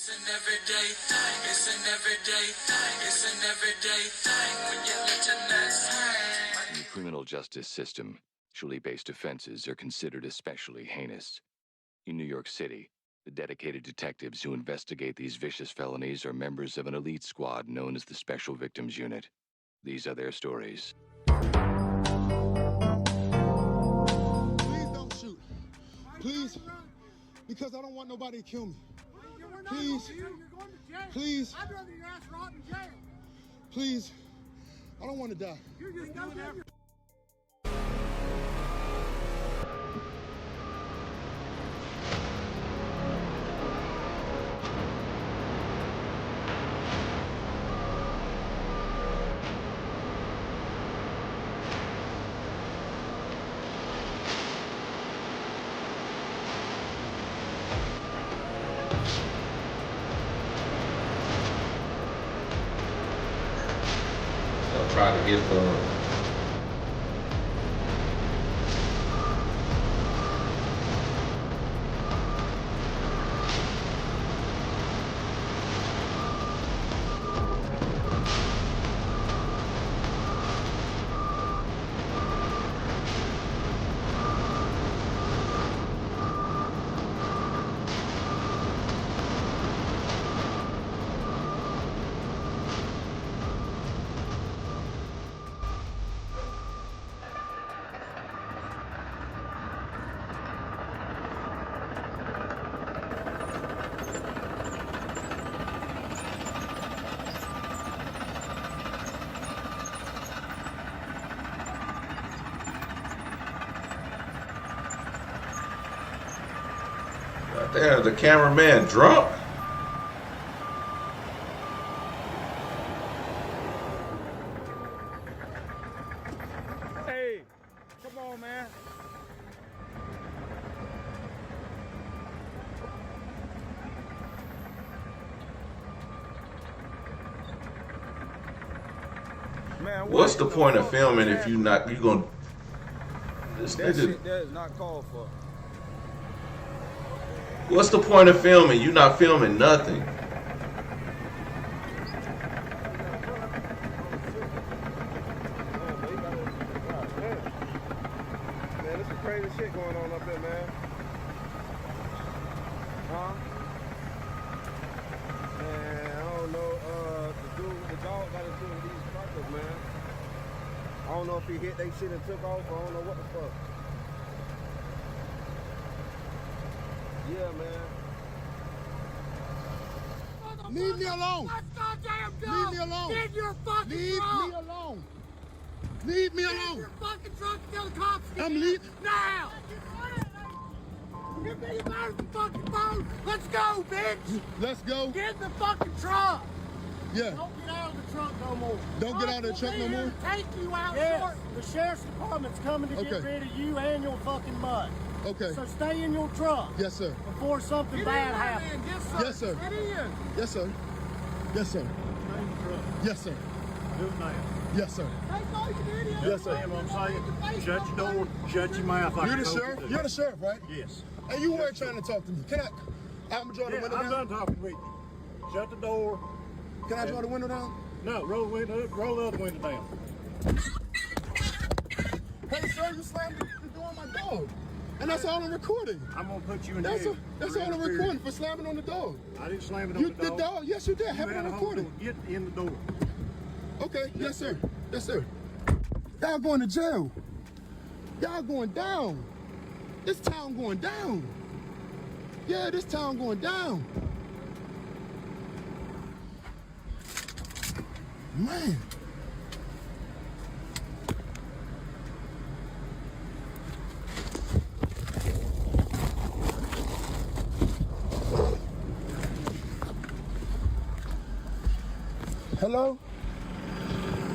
It's an everyday thing. It's an everyday thing. It's an everyday thing when you let your nuts hang. In the criminal justice system, sexually-based offenses are considered especially heinous. In New York City, the dedicated detectives who investigate these vicious felonies are members of an elite squad known as the Special Victims Unit. These are their stories. Please don't shoot. Please, because I don't want nobody to kill me. Please, please, I'd rather your ass rot in jail. please, I don't want to die. You're just doing that. Try to get the Damn, the cameraman drunk? Hey, come on, man. Man, What's the point of filming if you gonna this That nigga? shit that is not called for. What's the point of filming? You not filming nothing. Man, there's some crazy shit going on up there, man. Huh? Man, I don't know. The dog got into it with these truckers, man. I don't know if he hit they shit and took off, or I don't know what the fuck. Yeah, man. Leave me alone. Let's goddamn go! Leave me alone. Get your fucking Leave truck! me alone. Leave me Get alone. your fucking truck till the cops get I'm here. leaving. Now! Give me your fucking phone! Let's go, bitch! Let's go. Get in the fucking truck! Yeah. Don't get out of the truck no more. Don't get out of the truck no more? Take you out short. The sheriff's department's coming to get Okay. rid of you and your fucking mud. Okay. So stay in your truck Yes, sir. before something bad happens. Yes, sir. Get in. Yes, sir. Yes, sir. Stay in the truck. Yes, sir. Do it now. Yes, sir. Take all your video. Yes, sir. Damn, I'm saying. Shut your door. Shut your mouth. You're the sheriff? You're the sheriff, right? Yes. And you weren't trying to talk to me. Can I? I'm gonna draw the window I'm down. done talking with you. Shut the door. Can I draw the window down? No, roll the other window down. Hey, sir, you slammed the door on my dog. And that's all I'm recording. I'm gonna put you in That's jail. all I'm recording for slamming on the dog. I didn't slam it on You the the dog. dog? Yes, you did. You Have it had on a hold recording. on. Get in the door. Okay, yes, sir. Yes, sir. Y'all going to jail. Y'all going down. This town going down. Yeah, this town going down. Man. Hello?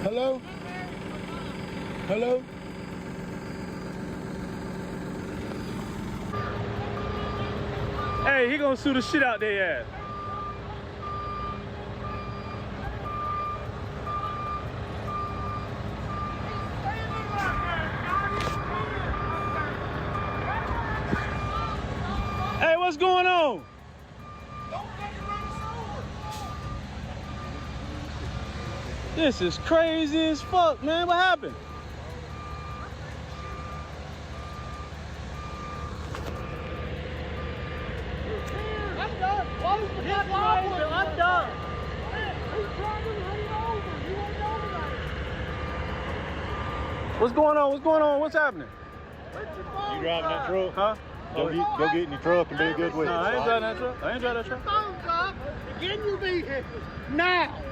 Hello? Hello? Hey, he gonna sue the shit out their ass. Hey, what's going on? Don't let him run the This is crazy as fuck, man. What happened? I'm done. Close the fucking door. I'm done. He's trying to lean over. You ain't over there. What's going on? What's going on? What's happening? You driving that truck? Huh? Go get in your truck and be a good witness. No, I ain't driving that truck. I ain't driving that truck. Phone's up. Get in your vehicle. Now.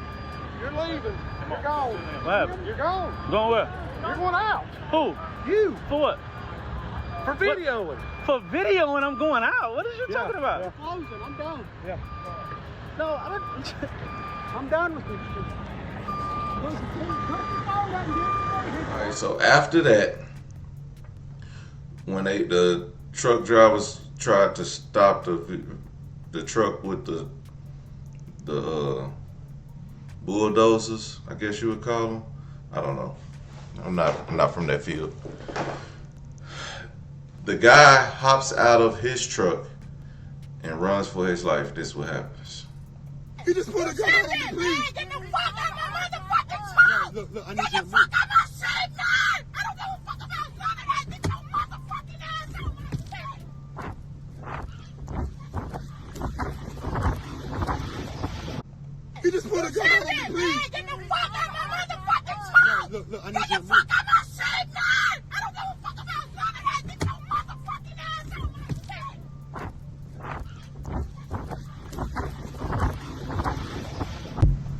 You're leaving. You're gone. What happened? You're gone. Going where? You're going out. Who? You. For what? For videoing. For videoing, I'm going out. What is you talking about? Yeah. Closing. I'm done. Yeah. No, I don't. I'm done with this shit. All right, so after that, when the truck drivers tried to stop the truck with the bulldozers, I guess you would call them. I don't know. I'm not from that field. The guy hops out of his truck and runs for his life. This is what happens. He just put a gun on me, please. Get the fuck out my motherfucking truck! Look, I need Get you the to fuck out my shit, man! I don't give a fuck about none of that! Get your motherfucking ass out my shit! He just put a gun on me, please. Get the fuck out my motherfucking truck! Look, I need Get you the to fuck out my shit, man! I don't give a fuck about none of that! Get your motherfucking ass out my shit!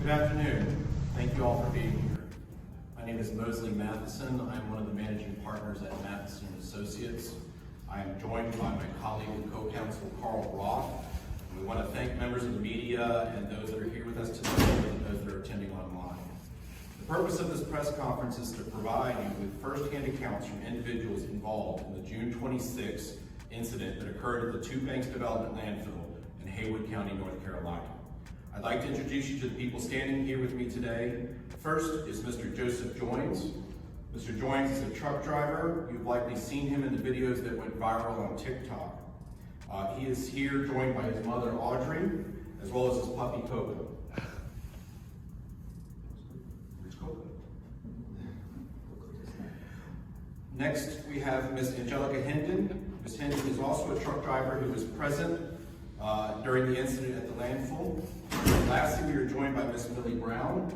Good afternoon. Thank you all for being here. My name is Mosley Matheson. I'm one of the managing partners at Matheson Associates. I am joined by my colleague and co-counsel Carl Roth. We want to thank members of the media and those that are here with us today and those that are attending online. The purpose of this press conference is to provide you with first-hand accounts from individuals involved in the June 26th incident that occurred at the Two Banks Development landfill in Haywood County, North Carolina. I'd like to introduce you to the people standing here with me today. First is Mr. Joseph Joins. Mr. Joins is a truck driver. You've likely seen him in the videos that went viral on TikTok. He is here joined by his mother, Audrey, as well as his puppy, Coco. Where's Coco? Next, we have Miss Angelica Hendon. Miss Hendon is also a truck driver who was present during the incident at the landfill. Lastly, we are joined by Miss Millie Brown.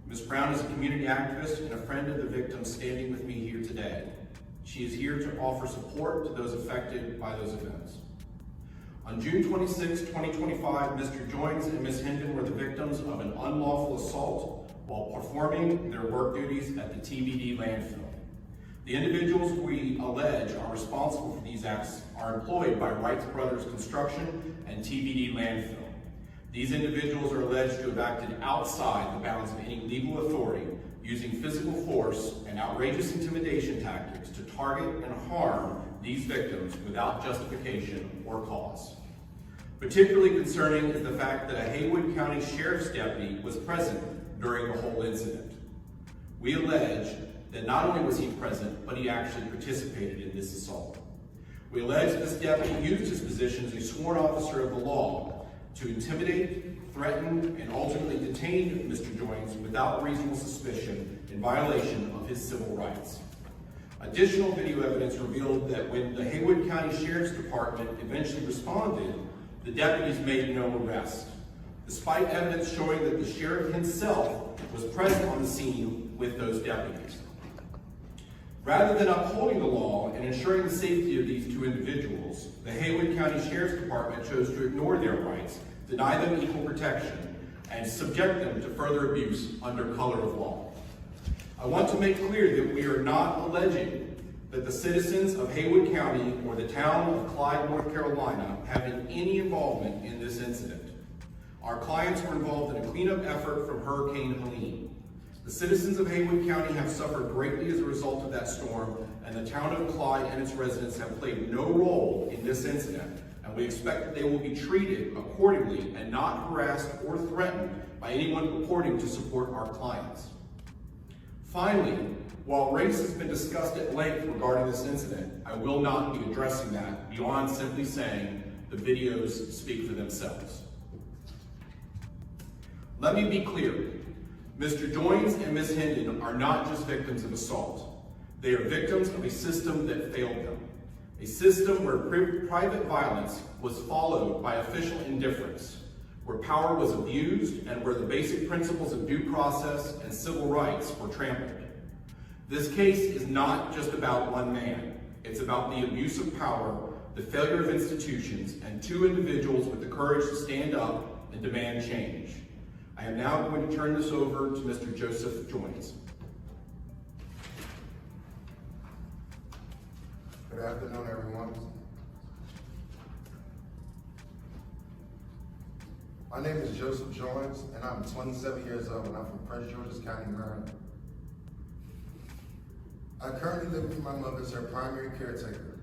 Ms. Brown is a community activist and a friend of the victims standing with me here today. She is here to offer support to those affected by those events. On June 26, 2025, Mr. Joins and Ms. Hendon were the victims of an unlawful assault while performing their work duties at the TBD landfill. The individuals we allege are responsible for these acts are employed by Wright Brothers Construction and TBD landfill. These individuals are alleged to have acted outside the bounds of any legal authority, using physical force and outrageous intimidation tactics to target and harm these victims without justification or cause. Particularly concerning is the fact that a Haywood County Sheriff's deputy was present during the whole incident. We allege that not only was he present, but he actually participated in this assault. We allege that this deputy used his position as a sworn officer of the law to intimidate, threaten, and ultimately detain Mr. Joins without reasonable suspicion in violation of his civil rights. Additional video evidence revealed that when the Haywood County Sheriff's Department eventually responded, the deputies made no arrest, despite evidence showing that the sheriff himself was present on the scene with those deputies. Rather than upholding the law and ensuring the safety of these two individuals, the Haywood County Sheriff's Department chose to ignore their rights, deny them equal protection, and subject them to further abuse under color of law. I want to make clear that we are not alleging that the citizens of Haywood County or the town of Clyde, North Carolina have any involvement in this incident. Our clients were involved in a cleanup effort from Hurricane Helene. The citizens of Haywood County have suffered greatly as a result of that storm, and the town of Clyde and its residents have played no role in this incident, and we expect that they will be treated accordingly and not harassed or threatened by anyone purporting to support our clients. Finally, while race has been discussed at length regarding this incident, I will not be addressing that beyond simply saying the videos speak for themselves. Let me be clear. Mr. Joins and Ms. Hendon are not just victims of assault. They are victims of a system that failed them. A system where private violence was followed by official indifference, where power was abused and where the basic principles of due process and civil rights were trampled. This case is not just about one man. It's about the abuse of power, the failure of institutions, and two individuals with the courage to stand up and demand change. I am now going to turn this over to Mr. Joseph Joins. Good afternoon, everyone. My name is Joseph Joins, and I'm 27 years old, and I'm from Prince George's County, Maryland. I currently live with my mother as her primary caretaker.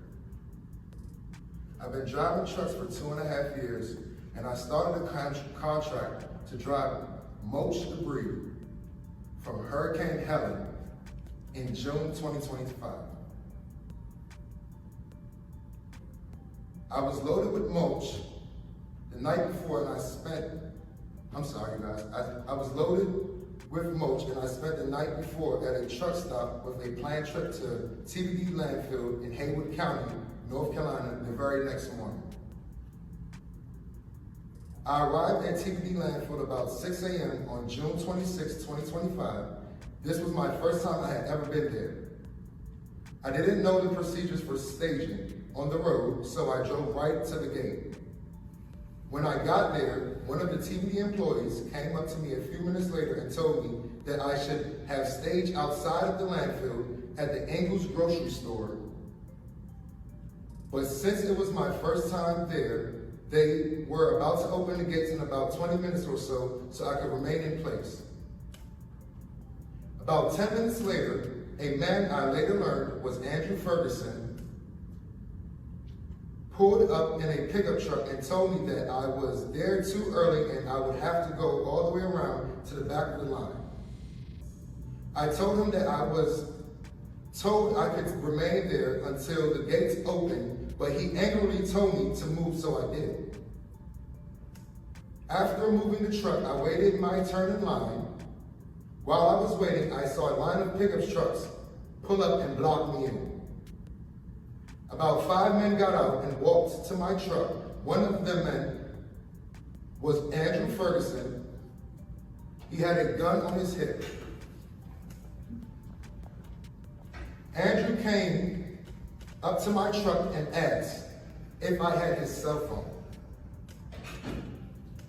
I've been driving trucks for 2.5 years, and I started a contract to drive mulch debris from Hurricane Helen in June 2025. I was loaded with mulch the night before, and I was loaded with mulch, and I spent the night before at a truck stop with a planned trip to TBD landfill in Haywood County, North Carolina, the very next morning. I arrived at TBD landfill about 6 a.m. on June 26, 2025. This was my first time I had ever been there. I didn't know the procedures for staging on the road, so I drove right to the gate. When I got there, one of the TBD employees came up to me a few minutes later and told me that I should have staged outside of the landfill at the Ingles grocery store. But since it was my first time there, they were about to open the gates in about 20 minutes or so I could remain in place. About 10 minutes later, a man I later learned was Andrew Ferguson pulled up in a pickup truck and told me that I was there too early and I would have to go all the way around to the back of the line. I told him that I was told I could remain there until the gates opened, but he angrily told me to move, so I did. After moving the truck, I waited my turn in line. While I was waiting, I saw a line of pickup trucks pull up and block me in. About 5 men got out and walked to my truck. One of the men was Andrew Ferguson. He had a gun on his hip. Andrew came up to my truck and asked if I had his cell phone.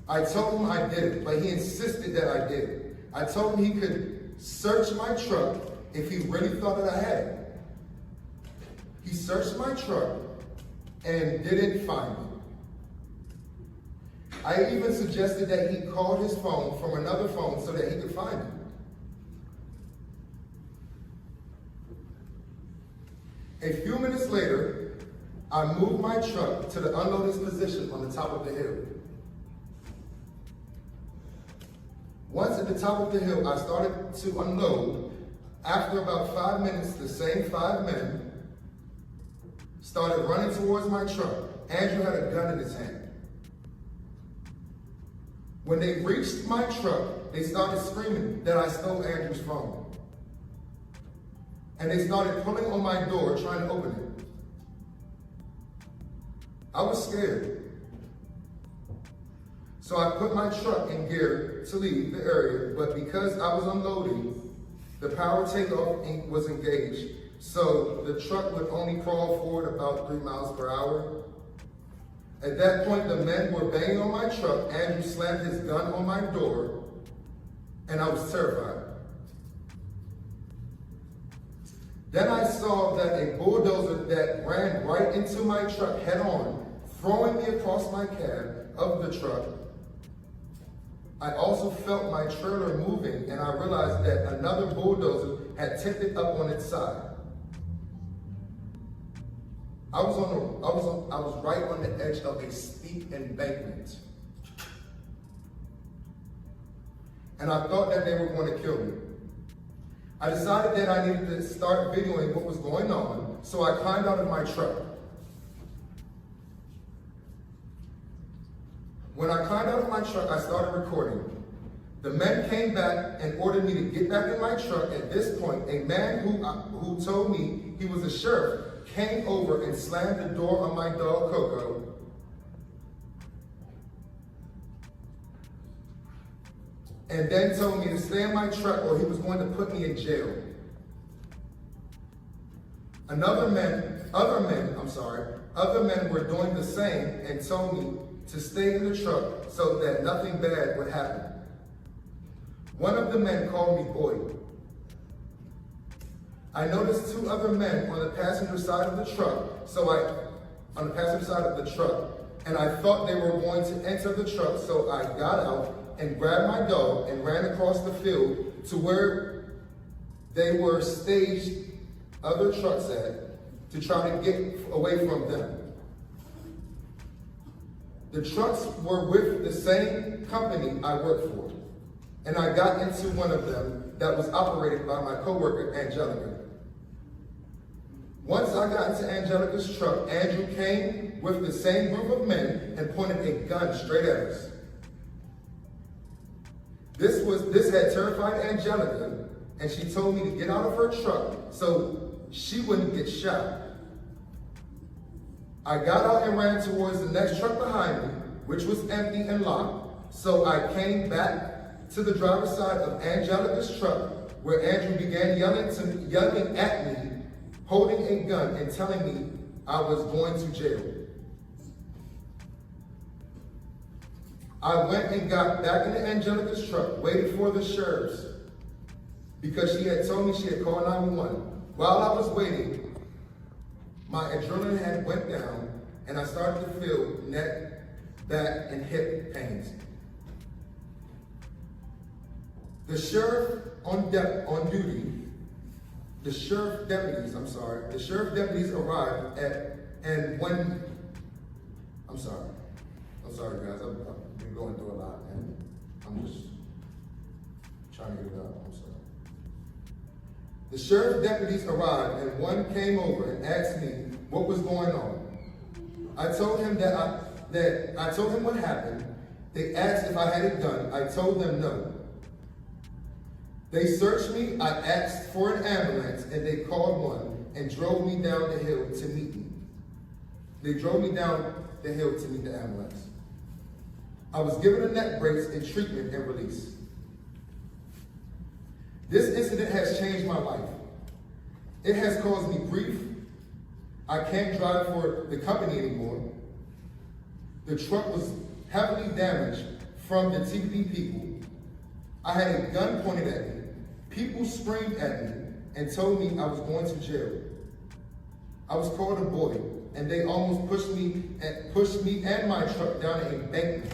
I told him I didn't, but he insisted that I did. I told him he could search my truck if he really thought that I had it. He searched my truck and didn't find it. I even suggested that he called his phone from another phone so that he could find it. A few minutes later, I moved my truck to the unloading position on the top of the hill. Once at the top of the hill, I started to unload. After about 5 minutes, the same 5 men started running towards my truck. Andrew had a gun in his hand. When they reached my truck, they started screaming that I stole Andrew's phone. And they started pulling on my door, trying to open it. I was scared. So I put my truck in gear to leave the area, but because I was unloading, the power takeoff was engaged, so the truck would only crawl forward about 3 miles per hour. At that point, the men were banging on my truck. Andrew slammed his gun on my door, and I was terrified. Then I saw that a bulldozer that ran right into my truck head on, throwing me across my cab of the truck. I also felt my trailer moving, and I realized that another bulldozer had tipped it up on its side. I was right on the edge of a steep embankment. And I thought that they were going to kill me. I decided that I needed to start videoing what was going on, so I climbed out of my truck. When I climbed out of my truck, I started recording. The men came back and ordered me to get back in my truck. At this point, a man who told me he was a sheriff came over and slammed the door on my dog Coco. And then told me to stay in my truck or he was going to put me in jail. Other men were doing the same and told me to stay in the truck so that nothing bad would happen. One of the men called me boy. I noticed two other men on the passenger side of the truck, and I thought they were going to enter the truck, so I got out and grabbed my dog and ran across the field to where they were staged other trucks at to try to get away from them. The trucks were with the same company I worked for, and I got into one of them that was operated by my coworker, Angelica. Once I got into Angelica's truck, Andrew came with the same group of men and pointed a gun straight at us. This had terrified Angelica, and she told me to get out of her truck so she wouldn't get shot. I got out and ran towards the next truck behind me, which was empty and locked, so I came back to the driver's side of Angelica's truck, where Andrew began yelling at me, holding a gun and telling me I was going to jail. I went and got back into Angelica's truck, waited for the sheriffs, because she had told me she had called 911. While I was waiting, my adrenaline had went down, and I started to feel neck, back, and hip pains. The sheriff deputies arrived I'm sorry guys, I've been going through a lot, and I'm just trying to get it out, I'm sorry. The sheriff deputies arrived, and one came over and asked me what was going on. I told him what happened. They asked if I had a gun. I told them no. They searched me. I asked for an ambulance, and they called one and drove me down the hill to meet me. They drove me down the hill to meet the ambulance. I was given a neck brace and treatment and released. This incident has changed my life. It has caused me grief. I can't drive for the company anymore. The truck was heavily damaged from the TPD people. I had a gun pointed at me. People screamed at me and told me I was going to jail. I was called a boy, and they almost pushed me and my truck down an embankment,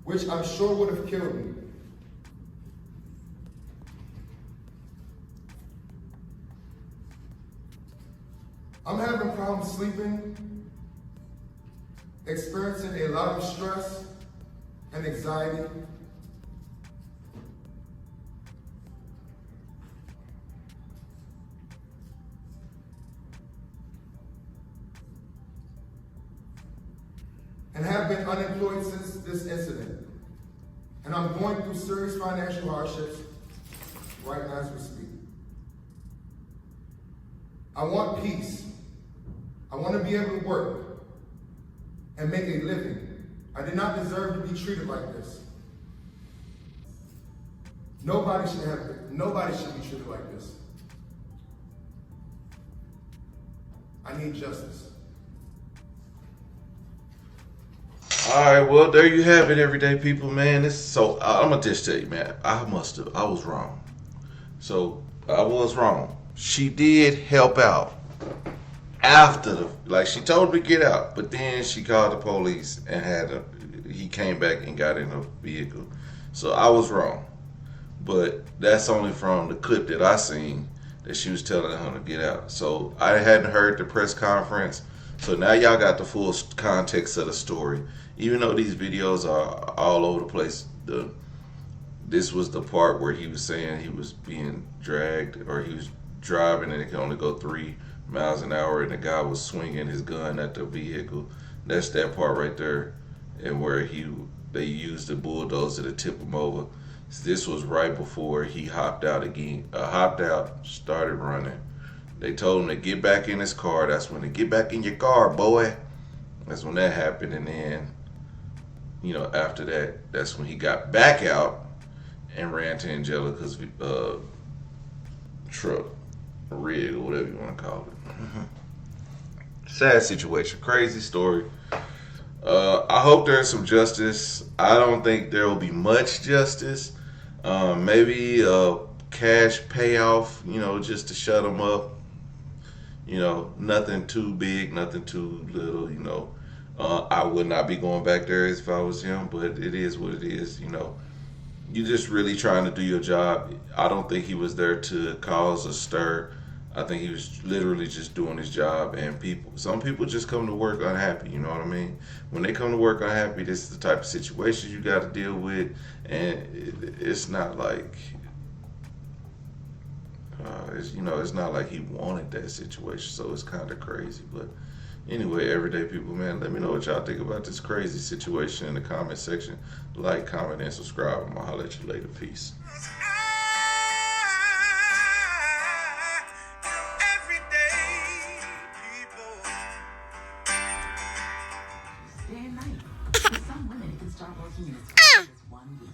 which I'm sure would have killed me. I'm having problems sleeping, experiencing a lot of stress and anxiety. And have been unemployed since this incident. And I'm going through serious financial hardships right now as we speak. I want peace. I want to be able to work and make a living. I did not deserve to be treated like this. Nobody should be treated like this. I need justice. All right, well, there you have it, everyday people, man. I'm gonna just tell you, man. I was wrong. So I was wrong. She did help out after she told him to get out, but then she called the police and he came back and got in a vehicle. So I was wrong, but that's only from the clip that I seen that she was telling him to get out. So I hadn't heard the press conference. So now y'all got the full context of the story. Even though these videos are all over the place, this was the part where he was saying he was being dragged, or he was driving and it could only go 3 miles an hour, and the guy was swinging his gun at the vehicle. That's that part right there, and where they used the bulldozer to tip him over. This was right before he hopped out again. Hopped out, started running. They told him to get back in his car. That's when they get back in your car, boy. That's when that happened. And then, after that, that's when he got back out and ran to Angelica's truck, rig, or whatever you want to call it. Sad situation, crazy story. I hope there's some justice. I don't think there will be much justice. Maybe a cash payoff, just to shut him up. Nothing too big, nothing too little. I would not be going back there if I was him, but it is what it is. You're just really trying to do your job. I don't think he was there to cause a stir. I think he was literally just doing his job, and some people just come to work unhappy, you know what I mean? When they come to work unhappy, this is the type of situation you got to deal with, and it's not like, it's not like he wanted that situation, so it's kind of crazy. But anyway, everyday people, man, let me know what y'all think about this crazy situation in the comment section. Like, comment, and subscribe. I'm gonna holler at you later. Peace. Day and night. For some women, it can start working in as fast as 1 week.